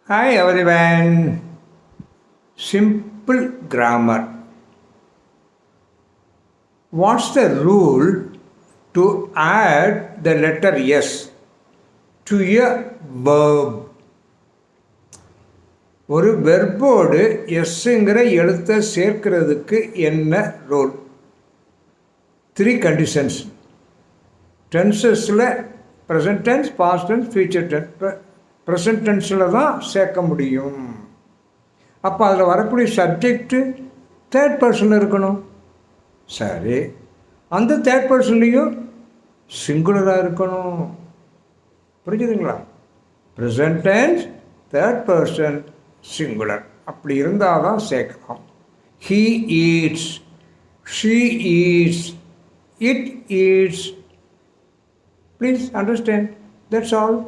Hi everyone. Simple grammar. What's the rule to add the letter S to a verb? ஒரு வெர்போடு எஸ்ங்கிற எழுத்தை சேர்க்கிறதுக்கு என்ன rule? 3 conditions. டென்சஸில் present tense, past tense, future tense. Present டென்ஸில் தான் சேர்க்க முடியும். அப்போ அதில் வரக்கூடிய சப்ஜெக்டு தேர்ட் பர்சனில் இருக்கணும். சரி, அந்த தேர்ட் பர்சன்லேயும் சிங்குலராக இருக்கணும். புரிஞ்சுதுங்களா? Present tense, third person, singular. அப்படி இருந்தால் தான் சேர்க்கலாம். He eats, she eats, it eats. Please understand. That's all.